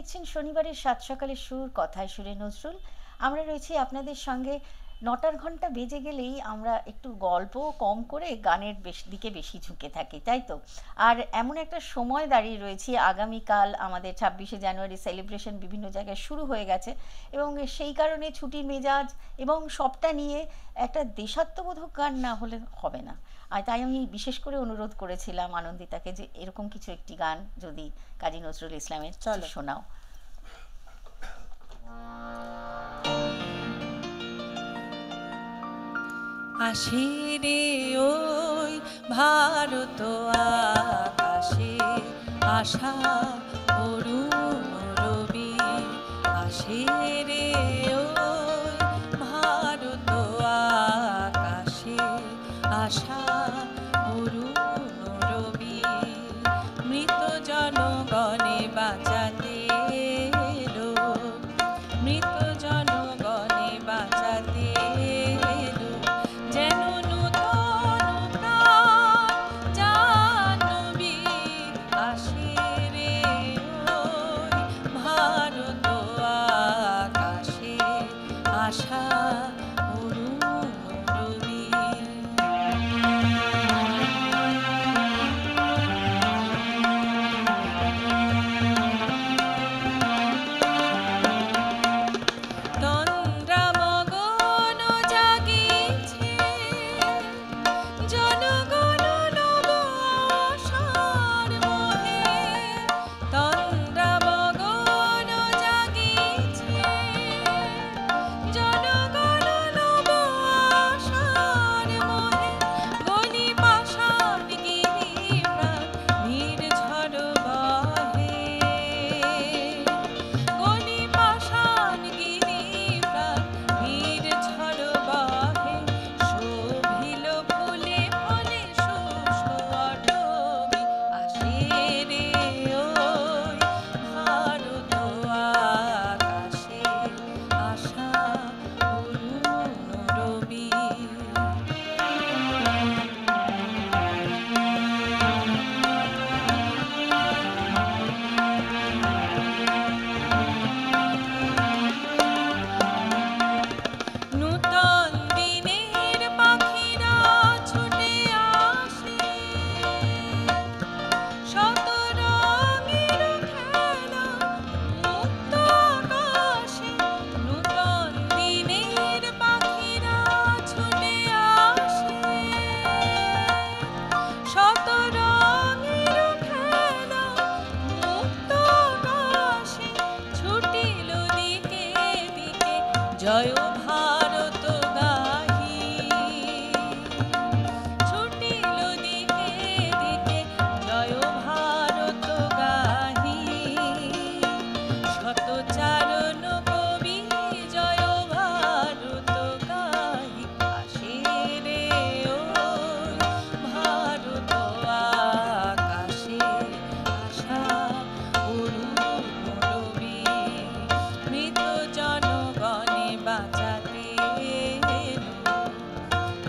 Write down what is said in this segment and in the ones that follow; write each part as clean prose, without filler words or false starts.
দেখছেন শনিবারের সাত সকালের সুর, কথায় সুরে নজরুল। আমরা রয়েছি আপনাদের সঙ্গে। ৯টার ঘন্টা বেজে গেলেই আমরা একটু গল্প কম করে গানের দিকে বেশি ঝুঁকে থাকি, তাই তো? আর এমন একটা সময় দাঁড়িয়ে রয়েছি, আগামীকাল আমাদের ২৬শে জানুয়ারি সেলিব্রেশন বিভিন্ন জায়গায় শুরু হয়ে গেছে, এবং সেই কারণে ছুটির মেজাজ এবং সবটা নিয়ে একটা দেশাত্মবোধক গান না হলে হবে না। আর তাই আমি বিশেষ করে অনুরোধ করেছিলাম আনন্দিতাকে যে এরকম কিছু একটি গান যদি কাজী নজরুল ইসলামের শোনাও। আসে রে ওই ভারত আকাশে আশা অরুণ রবি, আসে রে ওই ভারত আকাশে আশা অরুণ রবি, মৃত জনগণে বাঁচাতে এলো, মৃত জনগণে বাঁচাতে এলো, যেন নূতন প্রাণ জাহ্নবী, আসে রে ওই ভারত আকাশে আশা অরুণ রবি। তন্দ্রামগন জাগিছে জনগণ নব আশার মোহে, তন্দ্রামগন জাগিছে জনগণ নব আশার মোহে, গলি পাষাণ গিরিপ্রাণ ভিড় ঝড় বহে, গলি পাষাণ গিরিপ্রাণ ভিড় ঝড় বহে, শোভিল ফুলে ফলে শুষ্ক অটবি, আসে রে ওই ভারত আকাশে আশা অরুণ রবি। নূতন দিনের পাখিরা ছুটে আসে, শত রঙের খেলা মুক্ত আকাশে, নূতন দিনের পাখিরা ছুটে আসে, শত রঙের খেলা মুক্ত আকাশে, ছুটিল দিকে দিকে জয় ভারত গাহি, ছুটিল দিকে দিকে জয় ভারত গাহি, শত চারণ কবি জয় ভারত গাহি, আসে রে ওই ভারত আকাশে আশা অরুণ রবি, মৃত জনগণে বাঁচাতে এলো,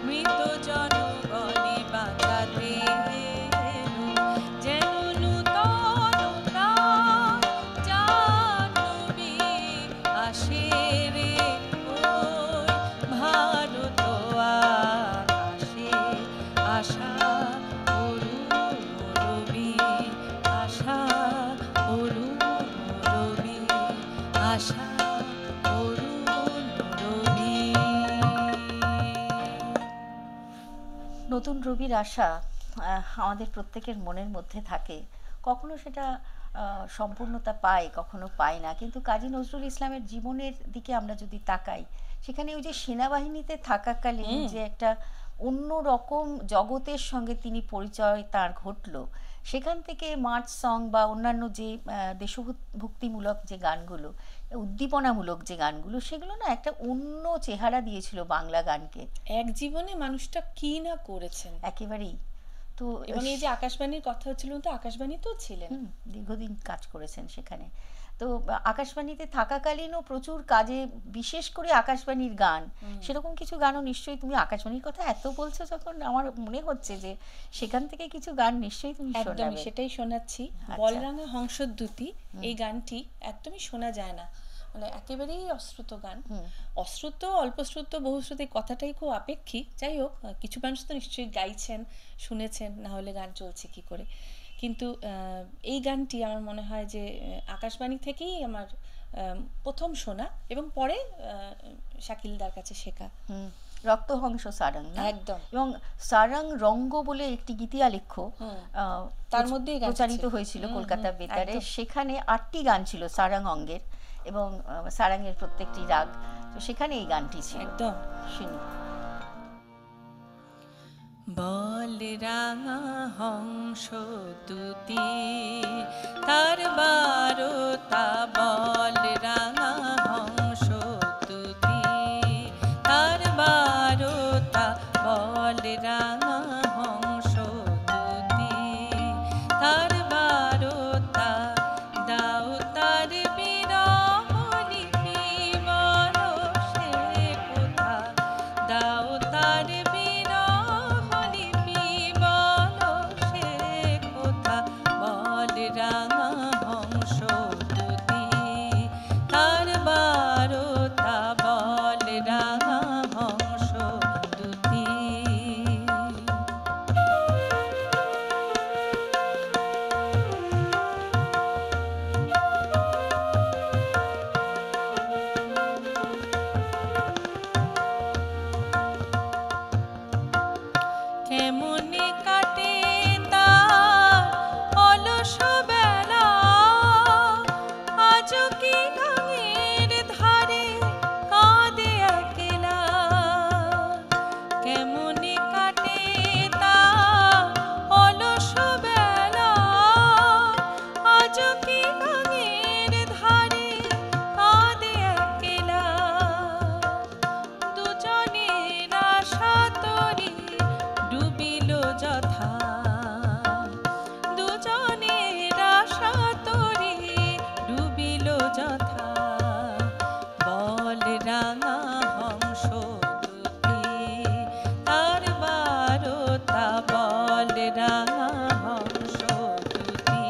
মৃত জনগণে বাঁচাতে এলো, যেন নূতন প্রাণ জাহ্নবী, আসে রে ওই ভারত আকাশে আশা অরুণ রবি, আশা অরুণ রবি, আশা অরুণ রবি। নতুন রবির আশা আমাদের প্রত্যেকের মনের মধ্যে থাকে। কখনো সেটা সম্পূর্ণতা পায়, কখনো পায় না, কিন্তু কাজী নজরুল ইসলামের জীবনের দিকে আমরা যদি তাকাই, সেখানে ওই যে সেনাবাহিনীতে থাকাকালীন যে একটা অন্য রকম জগতের সঙ্গে তিনি পরিচয় তার ঘটলো, সেখান থেকে মার্চ সং বা অন্যান্য যে দেশভক্তিমূলক যে গানগুলো, উদ্দীপনামূলক যে গানগুলো, সেগুলো না একটা অন্য চেহারা দিয়েছিল বাংলা গানকে। এক জীবনে মানুষটা কি না করেছেন একেবারেই। তো এবং এই যে আকাশবাণীর কথা হচ্ছিল, তো আকাশবাণী তো ছিলেন, দীর্ঘদিন কাজ করেছেন সেখানে। তো আকাশবাণীতে থাকাকালীনও প্রচুর কাজে, বিশেষ করে আকাশবাণীর গান, সেরকম কিছু গানও নিশ্চয়ই তুমি, আকাশবাণীর কথা এত বলছো যখন, আমার মনে হচ্ছে যে সেখান থেকে কিছু গান নিশ্চয়ই তুমি একদমই শোনাবে। সেটাই শোনাচ্ছি। আচ্ছা। বলরাঙা হংসদ্যুতি এই গানটি একদমই শোনা যায় না, মানে একেবারেই অশ্রুত গান। অশ্রুত, অল্পশ্রুত, বহুশ্রুত এই কথাটাই খুব আপেক্ষিক। যাই হোক, কিছু মানুষ তো নিশ্চয়ই গাইছেন, শুনেছেন, না হলে গান চলছে কি করে। কিন্তু এই গানটি আমার মনে হয় যে আকাশবাণী থেকেই আমার প্রথম শোনা, এবং পরে শাকিলদার কাছে শেখা। রক্তহংস সারং, একদম। এবং সারং রঙ্গ বলে একটি গীতি আলেখ্য তার মধ্যেই প্রচারিত হয়েছিল কলকাতা বেতারে। সেখানে 8টি গান ছিল সারং অঙ্গের, এবং সারাংয়ের প্রত্যেকটি রাগ, তো সেখানে এই গানটি ছিল। একদম শুনি। বলরাঙা হংসদ্যুতি তার বারতা, বলরাঙা হংসদ্যুতি তার বারতা, বলরাঙা হংসদ্যুতি তার বারতা, দাও তার বিরহ লিপি বলো সে কোথা, দাও তার বিরহ লিপি বলো সে কোথা, বলরাঙা হংসদ্যুতি তার বারতা, বলরাঙা হংসদ্যুতি। কেমনে কাটে তার অলস বেলা, আজও কি গাঙের ধারে কাঁদে একলা। কেমনে কাটে তার অলস বেলা, আজও কি গাঙের ধারে কাঁদে একলা। দুজনের আশা তরি ডুবিল যথা, দুজনের আশা তরি ডুবিল যথা, বলরাঙা হংসদ্যুতি তার বারতা, বলরাঙা হংসদ্যুতি।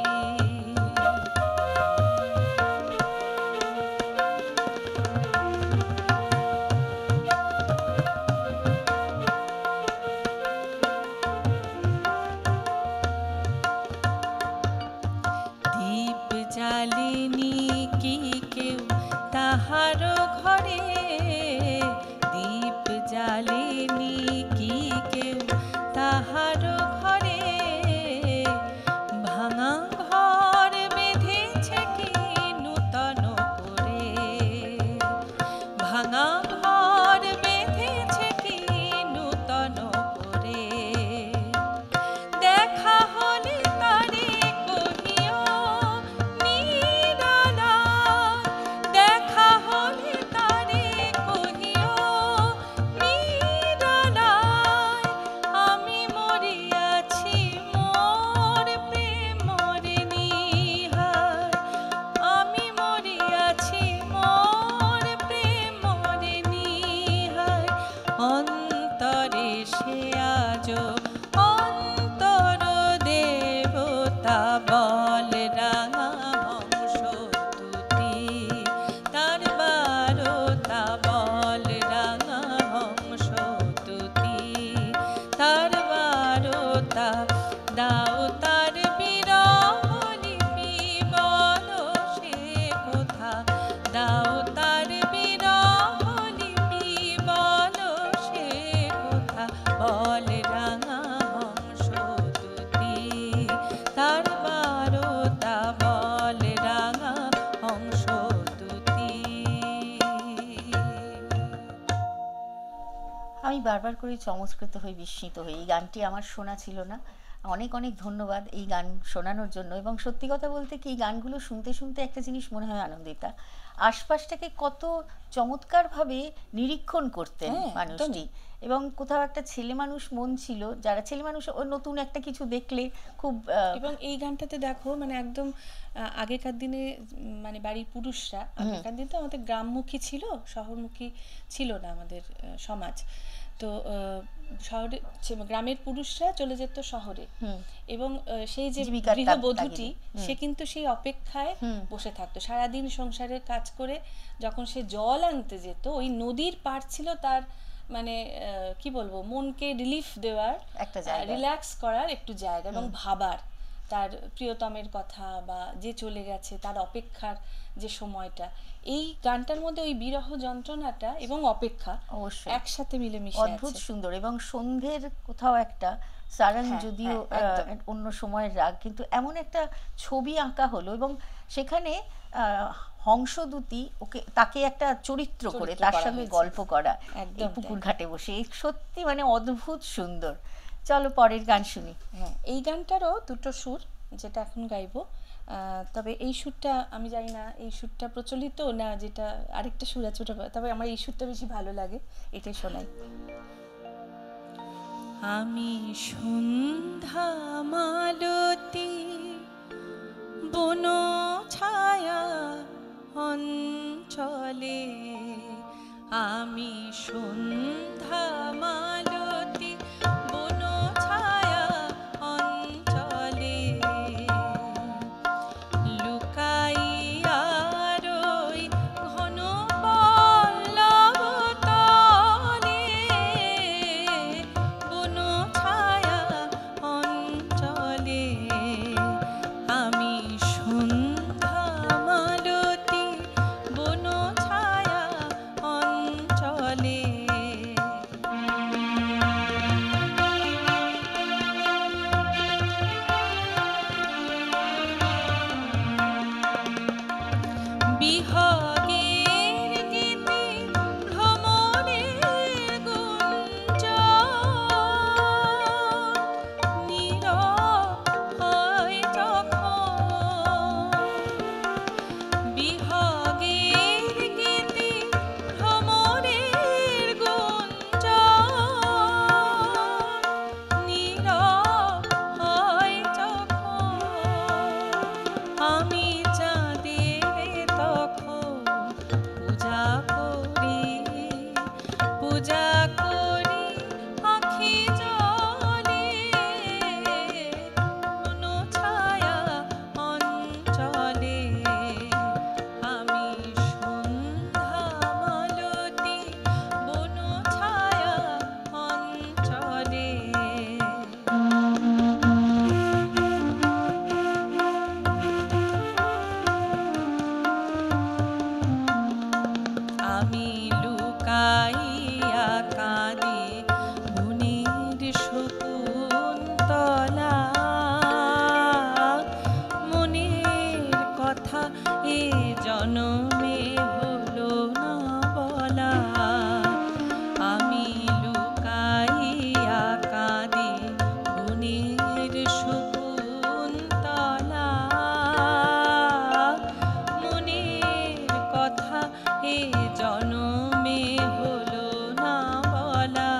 দীপ জ্বালেনি কি কেউ তাহার ঘরে, দীপ জ্বালেনি কি কেউ তাহার ঘরে, ভাঙা ঘর বেঁধেছে কি নূতন করে, ভাঙা ঘর বেঁধেছে কি নূতন করে। দেখা হলে তারে কহিও নিরালায়, দেখা হলে তারে কহিও নিরালায়, আমি মরিয়াছি মোর প্রেমর নিহার, আমি মরিয়াছি মোর প্রেমর নিহার। অন্তরে সে আজো অন্তর দেবতা, বলরাঙা হংসদ্যুতি তার বারতা, বলরাঙা হংসদ্যুতি তার বারতা, দাও তার বিরহ লিপি বলো সে কোথা, দাও তার বিরহ লিপি বলো সে কোথা, বলরাঙা হংসদ্যুতি তার বারতা, বলরাঙা হংসদ্যুতি। আমি বারবার করে চমৎকৃত হই, বিস্মিত হই। এই গানটি আমার শোনা ছিল না, অনেক অনেক ধন্যবাদ এই গান শোনানোর জন্য। এবং সত্যি কথা বলতে কি, এই গানগুলো শুনতে শুনতে একটা জিনিস মনে হয় আনন্দিতা, আশপাশটাকে কত চমৎকারভাবে নিরীক্ষণ করতেন হ্যাঁ, মানুষটি। একদমই। এবং কোথাও একটা ছেলে মানুষ মন ছিল, যারা ছেলে মানুষ ও নতুন একটা কিছু দেখলে খুব এবং এই গানটাতে দেখো মানে একদম আগেকার দিনে মানে বাড়ির পুরুষরা, আগেকার দিনে তো আমাদের গ্রামমুখী ছিল, শহরমুখী ছিল না আমাদের সমাজ। তো শহরে গ্রামের পুরুষরা চলে যেত শহরে, এবং সেই যে জীবিকার গৃহবধূটি তাগিদে। সে কিন্তু সেই অপেক্ষায় বসে থাকতো সারাদিন সংসারের কাজ করে। যখন সে জল আনতে যেত, ওই নদীর পাড় ছিল তার মানে কি বলবো, মনকে রিলিফ দেওয়ার, একটা জায়গা। রিল্যাক্স করার একটু জায়গা, এবং ভাবার তার প্রিয়তমের কথা বা যে চলে গেছে তার অপেক্ষার যে সময়টা। এই গানটার মধ্যে ওই বিরহ যন্ত্রণাটা এবং অপেক্ষা অবশ্যই একসাথে মিলেমিশে অদ্ভুত আছে। সুন্দর। এবং সন্ধ্যের কোথাও একটা সারাং, হ্যাঁ, যদিও হ্যাঁ, একদম। অন্য সময়ের রাগ, কিন্তু এমন একটা ছবি আঁকা হলো এবং সেখানে হংসদূতি তাকে একটা চরিত্র করে তার করা সঙ্গে হয়েছে। গল্প করা, একদম এই পুকুর তাই। ঘাটে বসে, এই সত্যি মানে অদ্ভুত সুন্দর। চলো পরের গান শুনি। হ্যাঁ, এই গানটারও দুটো সুর, যেটা এখন গাইবো। তবে এই সুরটা আমি জানি না এই সুরটা প্রচলিত না, যেটা আরেকটা সুর আছে ওটা, তবে আমার এই সুরটা বেশি ভালো লাগে, এটাই শোনাই। আমি সন্ধ্যা মালতী বন ছায়া অঞ্চলে, আমি সন্ধ্যা মালতী বন ছায়া অঞ্চলে, লুকাইয়া রই ঘন পল্লব তলে, বন ছায়া অঞ্চলে, আমি সন্ধ্যা মালতী বন ছায়া অঞ্চলে। বিহগের গীতি ভ্রমরের গুঞ্জন, নীরব হয় যখন, বিহগের গীতি ভ্রমরের গুঞ্জন, নীরব হয় যখন, আমি চাঁদের তখন পূজা করি, পূজা করি আখি জলে, কোন ছায়া অঞ্চলে, আমি সন্ধ্যা মালতী বন ছায়া অঞ্চলে। আমি লুকাইয়া কাঁদি মনের শকুন্তলা, মনের কথা এ জনমে হলো না বলা, আমি লুকাইয়া কাঁদি মনের শকুন্তলা, মনের কথা এ জনমে হলো না বলা,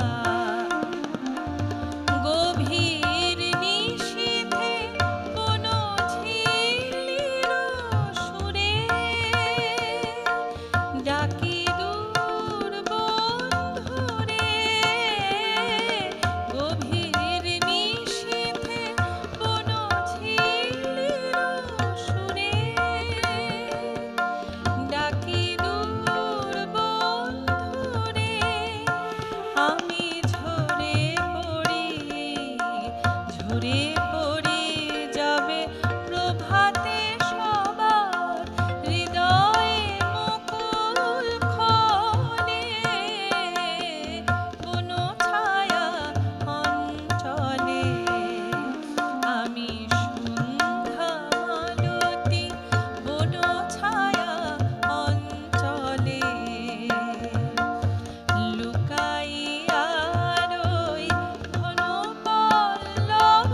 গভীর নিশীথে কোন ঝিল্লির সুরে, ডাকি দূর বন্ধুরে, গভীর নিশীথে কোন ঝিল্লির সুরে, ডাকি দূর বন্ধুরে, আমি ঝরে পড়ি, ঝরে পড়ি যাবে প্রভাতে সবার হৃদয়ে মুকুল খোলে, কোন ছায়া অঞ্চলে, আমি সন্ধ্যা মালতী বন ছায়া অঞ্চলে, লুকাইয়া রই ঘন পল্লব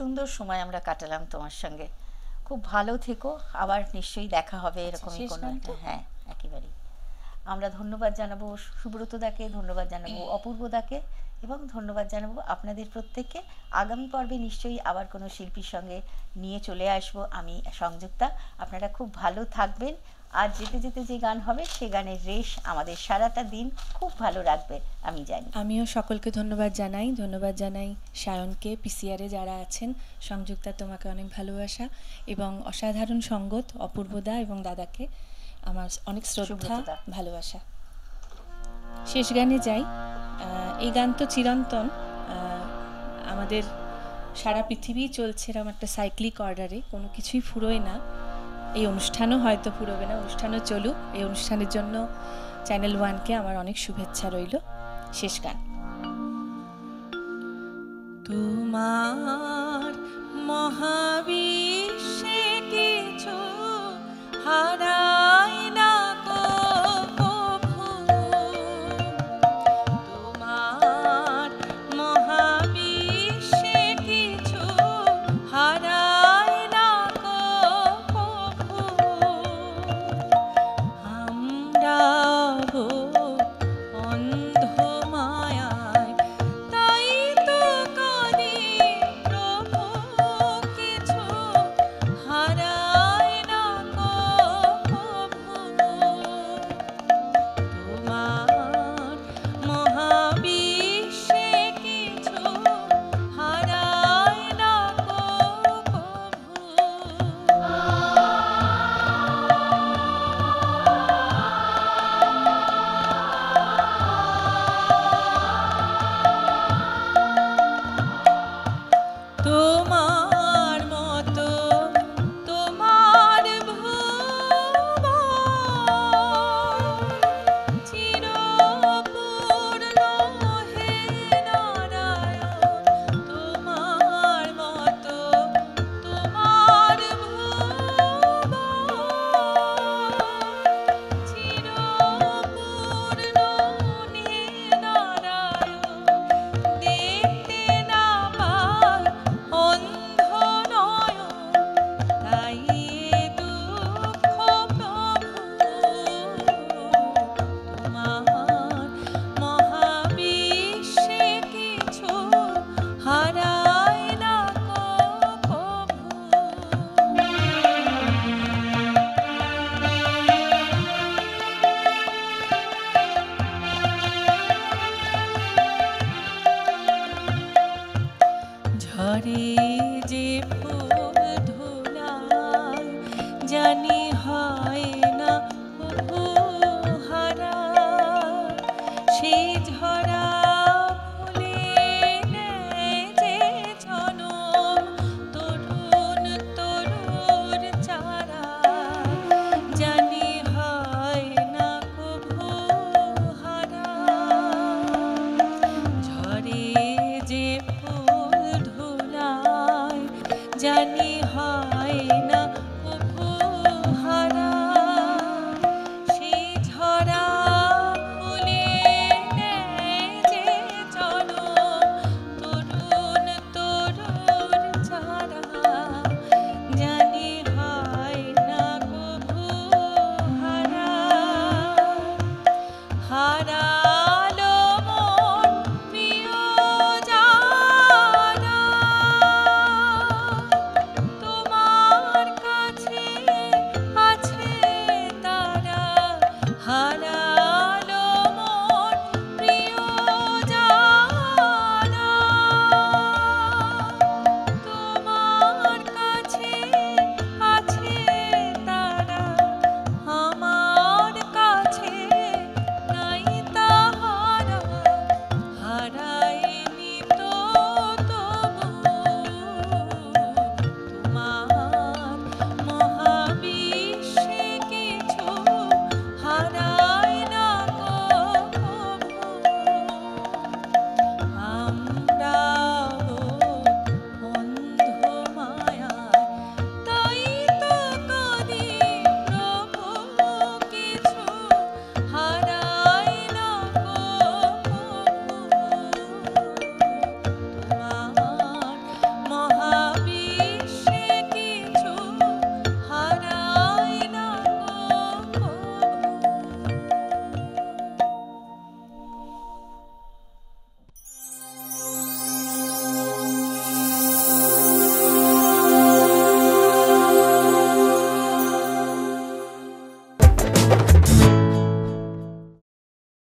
সুন্দর সময় আমরা কাটালাম তোমার সঙ্গে। খুব ভালো থেকো, আবার নিশ্চয়ই দেখা হবে এরকমই শেষ কোনো গান একটা। তো? হ্যাঁ, একেবারেই। আমরা ধন্যবাদ জানাবো সুব্রতদাকে, ধন্যবাদ জানাবো অপূর্বদাকে, এবং ধন্যবাদ জানাবো আপনাদের প্রত্যেককে। আগামী পর্বে নিশ্চয়ই আবার কোনো শিল্পীর সঙ্গে নিয়ে চলে আসব আমি, সংযুক্তা। আপনারা খুব ভালো থাকবেন। আর যেতে যেতে যে গান হবে সে গানের রেশ আমাদের সারাটা দিন খুব ভালো রাখবে আমি জানি। আমিও সকলকে ধন্যবাদ জানাই সায়নকে, পিসিআরে যারা আছেন, সংযুক্তা তোমাকে অনেক ভালোবাসা এবং অসাধারণ সঙ্গত অপূর্বদা এবং দাদাকে আমার অনেক শ্রদ্ধা, সুব্রতদা। ভালোবাসা। শেষ গানে যাই। এই গান তো চিরন্তন, আমাদের সারা পৃথিবী চলছে এরকম একটা সাইক্লিক অর্ডারে, কোনো কিছুই ফুরোয় না। এই অনুষ্ঠানও হয়তো ফুরোবে না, অনুষ্ঠানও চলুক। এই অনুষ্ঠানের জন্য চ্যানেল ওয়ানকে আমার অনেক শুভেচ্ছা রইল। শেষ গান। তোমার মহাবিশ্বে কিছু হারাই না কো প্রভু, তোমার মহাবিশ্বে কিছু হারাই না কো প্রভু, আমরা অন্ধ মায়ায় তাই তো কাঁদি প্রভু, কিছু হারাই না কো প্রভু, তোমার মহাবিশ্বে কিছু হারাই না কো প্রভু। তোমার মতো তোমার ভুবন চিরপূর্ণ হে নারায়ণ, তোমার মতো তোমার ভুবন চিরপূর্ণ হে নারায়ণ, দেখতে না পাই অন্ধ নয়ন, তাই এ দুঃখ প্রভু, তোমার মহাবিশ্বে কিছু হারাই না কো প্রভু। ঝরে যে ফুল ধুলায় জানি হয় না প্রভু হারা, সেই ঝরা ফুলে নেয় যে জনম তরুণ তরুর চারা, জানি হয় না প্রভু হারা, ঝরে যে ফুল ধুলায় জানি হয় না প্রভু হারা, সেই ঝরা ফুলে নেয় যে জনম তরুণ তরুর চারা, জানি হয় না প্রভু হারা, হারা